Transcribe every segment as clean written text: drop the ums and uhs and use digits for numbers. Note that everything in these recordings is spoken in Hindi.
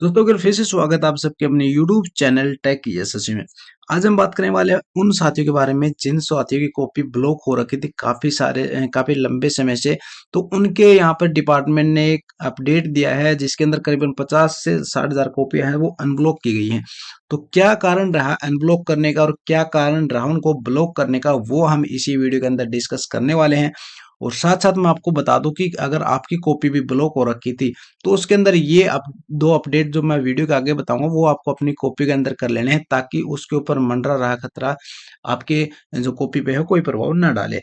दोस्तों अगर फिर से स्वागत है आप सबके अपने YouTube चैनल टेक यशस्वी में। आज हम बात करने वाले हैं उन साथियों के बारे में जिन साथियों की कॉपी ब्लॉक हो रखी थी काफी लंबे समय से। तो उनके यहाँ पर डिपार्टमेंट ने एक अपडेट दिया है जिसके अंदर करीबन 50 से 60,000 कॉपियां हैं वो अनब्लॉक की गई हैं। तो क्या कारण रहा अनब्लॉक करने का और क्या कारण रहा उनको ब्लॉक करने का, वो हम इसी वीडियो के अंदर डिस्कस करने वाले हैं। और साथ साथ मैं आपको बता दूं कि अगर आपकी कॉपी भी ब्लॉक हो रखी थी तो उसके अंदर ये दो अपडेट जो मैं वीडियो के आगे बताऊंगा वो आपको अपनी कॉपी के अंदर कर लेने हैं, ताकि उसके ऊपर मंडरा रहा खतरा आपके जो कॉपी पे है कोई प्रभाव न डाले।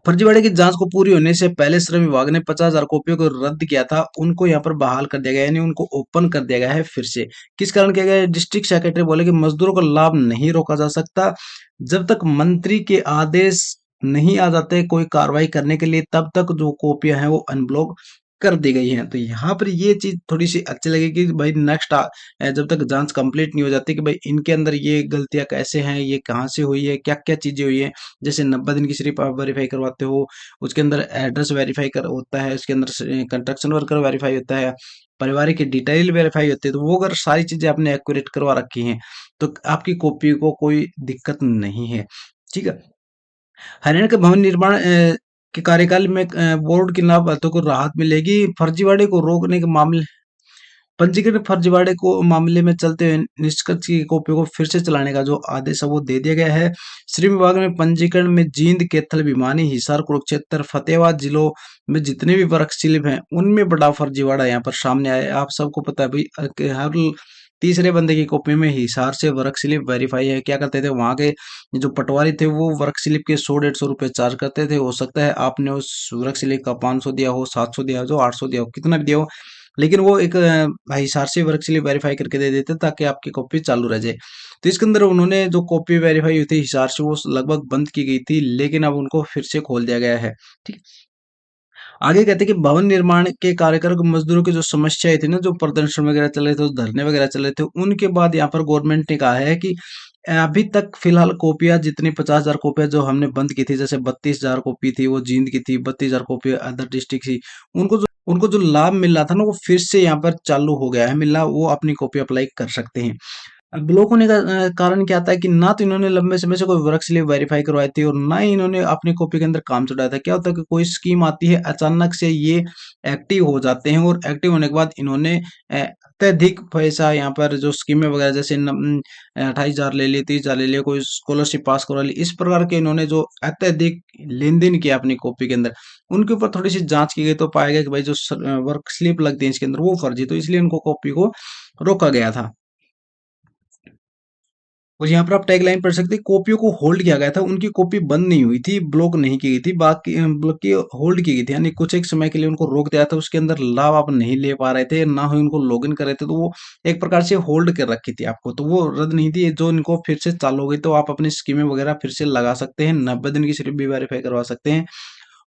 फर्जीवाड़े की जांच को पूरी होने से पहले श्रम विभाग ने 50,000 कॉपियों को रद्द किया था, उनको यहाँ पर बहाल कर दिया गया, यानी उनको ओपन कर दिया गया है फिर से। किस कारण किया गया है? डिस्ट्रिक्ट सेक्रेटरी बोले कि मजदूरों का लाभ नहीं रोका जा सकता जब तक मंत्री के आदेश नहीं आ जाते कोई कार्रवाई करने के लिए, तब तक जो कॉपियां हैं वो अनब्लॉक कर दी गई हैं। तो यहाँ पर ये चीज थोड़ी सी अच्छी लगेगी कि भाई नेक्स्ट जब तक जांच कंप्लीट नहीं हो जाती कि भाई इनके अंदर ये गलतियां कैसे हैं, ये कहाँ से हुई है, क्या क्या चीजें हुई है। जैसे 90 दिन की सिर्फ आप वेरीफाई करवाते हो, उसके अंदर एड्रेस वेरीफाई कर होता है, उसके अंदर कंस्ट्रक्शन वर्कर वेरीफाई होता है, पारिवारिक की डिटेल वेरीफाई होती है। तो वो अगर सारी चीजें आपने एक्यूरेट करवा रखी हैं तो आपकी कॉपी को कोई दिक्कत नहीं है। ठीक है। हरियाणा के भवन निर्माण के कार्यकाल में बोर्ड की लाभार्थियों को राहत मिलेगी। फर्जीवाड़े को रोकने के मामले पंजीकरण फर्जीवाड़े को मामले में चलते हुए निष्कर्ष की कॉपी को फिर से चलाने का जो आदेश है वो दे दिया गया है। श्रम विभाग में पंजीकरण में जींद, कैथल, भिवानी, हिसार, कुरुक्षेत्र, फतेहाबाद जिलों में जितने भी वर्क स्लिप हैं उनमें बड़ा फर्जीवाड़ा यहाँ पर सामने आया है। आप सबको पता है भाई कि हर तीसरे बंदे की कॉपी में हिसार से वर्क स्लिप वेरीफाई है। क्या करते थे वहां के जो पटवारी थे वो वर्क स्लिप के 100-150 रुपए चार्ज करते थे। हो सकता है आपने उस वर्क स्लिप का 500 दिया हो, 700 दिया हो, 800 दिया हो, कितना भी दिया हो, लेकिन वो एक हिसार से वर्क स्लिप वेरीफाई करके दे देते ताकि आपकी कॉपी चालू रह जाए। तो इसके अंदर उन्होंने जो कॉपी वेरीफाई हुई थी हिसार से वो लगभग बंद की गई थी, लेकिन अब उनको फिर से खोल दिया गया है। ठीक। आगे कहते हैं कि भवन निर्माण के कार्यकर मजदूरों की जो समस्याएं थी ना, जो प्रदर्शन वगैरह चल रहे थे, धरने वगैरह चल रहे थे, उनके बाद यहाँ पर गवर्नमेंट ने कहा है कि अभी तक फिलहाल कॉपियां जितनी 50,000 कॉपियां जो हमने बंद की थी, जैसे 32,000 कॉपी थी वो जींद की थी, 32,000 कॉपी अदर डिस्ट्रिक्ट थी, उनको जो लाभ मिल रहा था ना वो फिर से यहाँ पर चालू हो गया है मिलना, वो अपनी कॉपी अप्लाई कर सकते हैं। ब्लॉक होने का कारण क्या आता है कि ना तो इन्होंने लंबे समय से कोई वर्क स्लिप वेरीफाई करवाई थी और ना ही इन्होंने अपनी कॉपी के अंदर काम चलाया था। क्या होता है कि कोई स्कीम आती है अचानक से ये एक्टिव हो जाते हैं और एक्टिव होने के बाद इन्होंने अत्यधिक पैसा यहाँ पर जो स्कीमें वगैरह जैसे 28,000 ले लिए, 30,000 ले लिए, कोई स्कॉलरशिप पास करवा ली, इस प्रकार के इन्होंने जो अत्यधिक लेन देन किया अपनी कॉपी के अंदर, उनके ऊपर थोड़ी सी जांच की गई तो पाया गया कि भाई जो वर्क स्लिप लगती है इसके अंदर वो फर्जी, तो इसलिए उनको कॉपी को रोका गया था। और यहाँ पर आप टैगलाइन पढ़ सकते हैं, कॉपियों को होल्ड किया गया था, उनकी कॉपी बंद नहीं हुई थी, ब्लॉक नहीं की गई थी, बाकी बल्कि होल्ड की गई थी, यानी कुछ एक समय के लिए उनको रोक दिया था, उसके अंदर लाभ आप नहीं ले पा रहे थे, ना ही उनको लॉगिन कर रहे थे, तो वो एक प्रकार से होल्ड कर रखी थी आपको, तो वो रद्द नहीं थी। जो इनको फिर से चालू हो गई तो आप अपनी स्कीमें वगैरह फिर से लगा सकते हैं, 90 दिन की सिर्फ भी वेरीफाई करवा सकते हैं।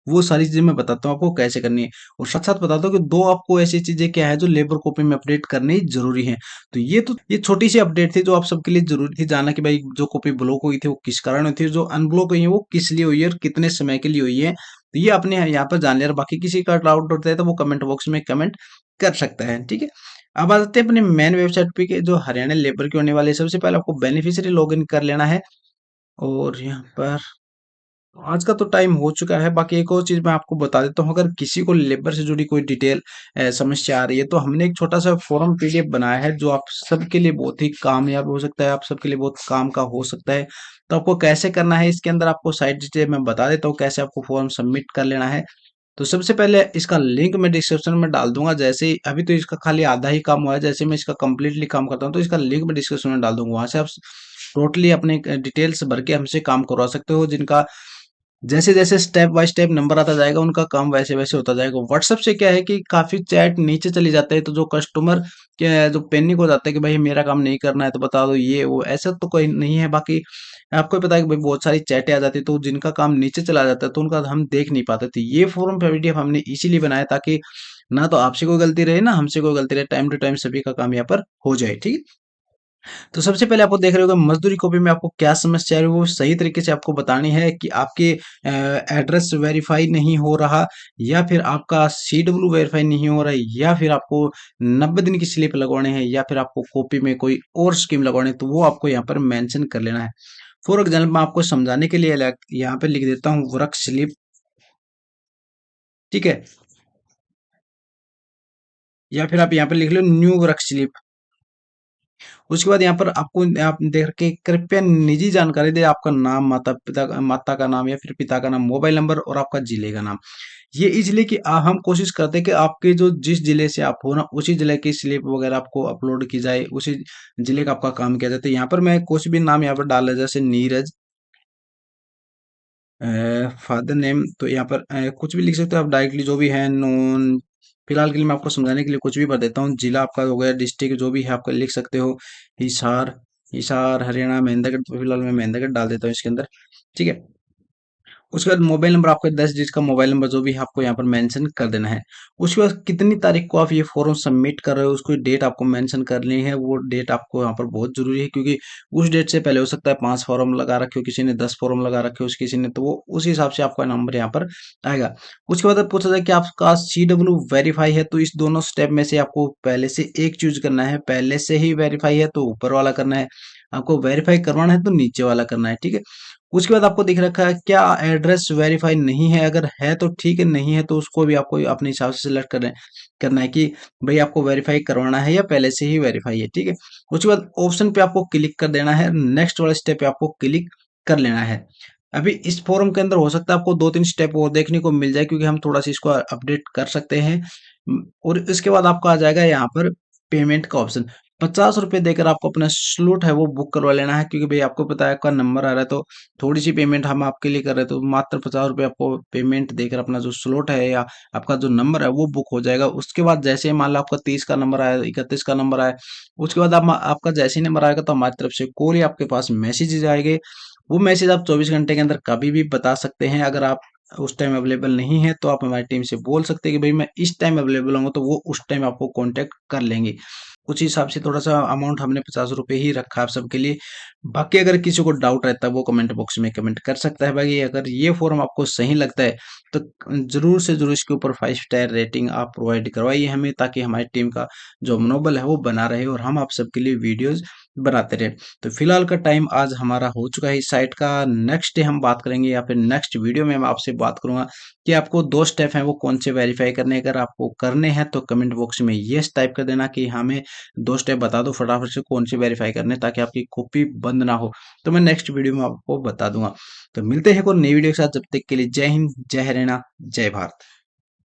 वो सारी चीजें मैं बताता हूँ आपको कैसे करनी है, और साथ साथ बताता हूँ कि दो आपको ऐसी चीजें क्या है जो लेबर कॉपी में अपडेट करनी जरूरी है। तो ये छोटी सी अपडेट थी जो आप सबके लिए जरूरी थी जानना कि भाई जो कॉपी ब्लॉक हुई थी वो किस कारण हुई थी, जो अनब्लॉक हुई है वो किस लिए हुई है और कितने समय के लिए हुई है। तो ये आपने यहाँ पर जान लिया। बाकी किसी का डाउट होता है तो वो कमेंट बॉक्स में कमेंट कर सकता है। ठीक है। अब आ जाते हैं अपने मेन वेबसाइट पे कि जो हरियाणा लेबर की होने वाली है। सबसे पहले आपको बेनिफिशियरी लॉगिन कर लेना है, और यहाँ पर आज का तो टाइम हो चुका है। बाकी एक और चीज मैं आपको बता देता हूँ, अगर किसी को लेबर से जुड़ी कोई डिटेल समस्या आ रही है तो हमने एक छोटा सा फॉर्म पीडीएफ बनाया है जो आप सबके लिए बहुत ही कामयाब हो सकता है, आप सबके लिए बहुत काम का हो सकता है। तो आपको कैसे करना है, इसके अंदर आपको साइट डिटेल मैं बता देता हूँ कैसे आपको फॉर्म सबमिट कर लेना है। तो सबसे पहले इसका लिंक मैं डिस्क्रिप्शन में डाल दूंगा। जैसे ही अभी तो इसका खाली आधा ही काम हुआ है, जैसे मैं इसका कंप्लीटली काम करता हूँ तो इसका लिंक मैं डिस्क्रिप्शन में डाल दूंगा, वहां से आप टोटली अपने डिटेल्स भर के हमसे काम करवा सकते हो, जिनका जैसे जैसे स्टेप बाय स्टेप नंबर आता जाएगा उनका काम वैसे वैसे होता जाएगा। व्हाट्सएप से क्या है कि काफी चैट नीचे चली जाते हैं, तो जो कस्टमर के जो पैनिक हो जाता है कि भाई मेरा काम नहीं करना है तो बता दो ये वो, ऐसा तो कोई नहीं है। बाकी आपको ही पता है कि भाई बहुत सारी चैटें आ जाती है तो जिनका काम नीचे चला जाता है तो उनका हम देख नहीं पाते थे। ये फोरम पीडीएफ हमने इसीलिए बनाया ताकि ना तो आपसे कोई गलती रहे ना हमसे कोई गलती रहे, टाइम टू टाइम सभी का काम यहाँ पर हो जाए। ठीक है। तो सबसे पहले आपको देख रहे होगे मजदूरी कॉपी में आपको क्या समस्या है वो सही तरीके से आपको बतानी है कि आपके एड्रेस वेरीफाई नहीं हो रहा, या फिर आपका CW वेरीफाई नहीं हो रहा है, या फिर आपको 90 दिन की स्लिप लगवाने हैं, या फिर आपको कॉपी में कोई और स्कीम लगवानी है, तो वो आपको यहाँ पर मेंशन कर लेना है। फॉर एग्जाम्पल मैं आपको समझाने के लिए यहाँ पे लिख देता हूँ वर्क स्लिप। ठीक है, या फिर आप यहाँ पे लिख लो न्यू वर्क स्लिप। उसके बाद यहाँ पर आपको आप देख के कृपया निजी जानकारी दे, आपका नाम, माता का नाम या फिर पिता का नाम, मोबाइल नंबर और आपका जिले का नाम। ये इसलिए कि हम कोशिश करते हैं कि आपके जो जिस जिले से आप हो ना, उसी जिले की स्लिप वगैरह आपको अपलोड की जाए, उसी जिले का आपका काम किया जाता है। यहाँ पर मैं कुछ भी नाम यहाँ पर डाला, जैसे नीरज, फादर नेम, तो यहाँ पर कुछ भी लिख सकते हो आप डायरेक्टली, जो भी है नोन। फिलहाल के लिए मैं आपको समझाने के लिए कुछ भी भर देता हूँ। जिला आपका हो गया, डिस्ट्रिक्ट जो भी है आपका लिख सकते हो। हिसार, हिसार हरियाणा, महेंद्रगढ़, तो फिलहाल मैं महेंद्रगढ़ डाल देता हूँ इसके अंदर। ठीक है, उसके बाद मोबाइल नंबर, आपका 10 डिजिट का मोबाइल नंबर जो भी है आपको यहाँ पर मेंशन कर देना है। उसके बाद कितनी तारीख को आप ये फॉर्म सबमिट कर रहे हो, उसको डेट आपको मेंशन करनी है। वो डेट आपको यहाँ पर बहुत जरूरी है, क्योंकि उस डेट से पहले हो सकता है 5 फॉर्म लगा रखे हो किसी ने, 10 फॉर्म लगा रखे हो किसी ने, तो वो उस हिसाब से आपका नंबर यहाँ पर आएगा। उसके बाद अब पूछा जाए कि आपका CW वेरीफाई है, तो इस दोनों स्टेप में से आपको पहले से एक चूज करना है। पहले से ही वेरीफाई है तो ऊपर वाला करना है, आपको वेरीफाई करवाना है तो नीचे वाला करना है। ठीक है, उसके बाद आपको दिख रखा है क्या एड्रेस वेरीफाई नहीं है, अगर है तो ठीक है, नहीं है तो उसको भी आपको अपने हिसाब से सिलेक्ट करना है कि भाई आपको वेरीफाई करवाना है या पहले से ही वेरीफाई है। ठीक है, उसके बाद ऑप्शन पे आपको क्लिक कर देना है, नेक्स्ट वाले स्टेप पे आपको क्लिक कर लेना है। अभी इस फॉर्म के अंदर हो सकता है आपको 2-3 स्टेप और देखने को मिल जाए, क्योंकि हम थोड़ा सा इसको अपडेट कर सकते हैं। और इसके बाद आपका आ जाएगा यहाँ पर पेमेंट का ऑप्शन। 50 रुपए देकर आपको अपना स्लॉट है वो बुक करवा लेना है, क्योंकि भाई आपको पता है आपका नंबर आ रहा है, तो थोड़ी सी पेमेंट हम आपके लिए कर रहे हैं, तो मात्र 50 रुपये आपको पेमेंट देकर अपना जो स्लॉट है या आपका जो नंबर है वो बुक हो जाएगा। उसके बाद जैसे ही मान लो आपका 30 का नंबर आया, 31 का नंबर आया, उसके बाद आप आपका जैसे ही नंबर आएगा तो हमारी तरफ से कॉल या आपके पास मैसेज आएंगे। वो मैसेज आप 24 घंटे के अंदर कभी भी बता सकते हैं। अगर आप उस टाइम अवेलेबल नहीं है तो आप हमारी टीम से बोल सकते हैं कि भाई मैं इस टाइम अवेलेबल हूँ, तो वो उस टाइम आपको कांटेक्ट कर लेंगे। उस हिसाब से थोड़ा सा अमाउंट हमने 50 रुपये ही रखा आप सबके लिए। बाकी अगर किसी को डाउट रहता है वो कमेंट बॉक्स में कमेंट कर सकता है। बाकी अगर ये फॉर्म आपको सही लगता है तो जरूर से जरूर इसके ऊपर 5 स्टार रेटिंग आप प्रोवाइड करवाइए हमें, ताकि हमारी टीम का जो मनोबल है वो बना रहे और हम आप सबके लिए वीडियोज बनाते रहे। तो फिलहाल का टाइम आज हमारा हो चुका है इस साइट का। नेक्स्ट डे हम बात करेंगे, या फिर नेक्स्ट वीडियो में मैं आपसे बात करूंगा कि आपको 2 स्टेप हैं वो कौन से वेरीफाई करने हैं। अगर आपको करने हैं तो कमेंट बॉक्स में यस टाइप कर देना कि हमें 2 स्टेप बता दो फटाफट से कौन से वेरीफाई करने हैं, ताकि आपकी कॉपी बंद ना हो। तो मैं नेक्स्ट वीडियो में आपको बता दूंगा। तो मिलते हैं कोई नई वीडियो के साथ, जब तक के लिए जय हिंद, जय हरियाणा, जय भारत।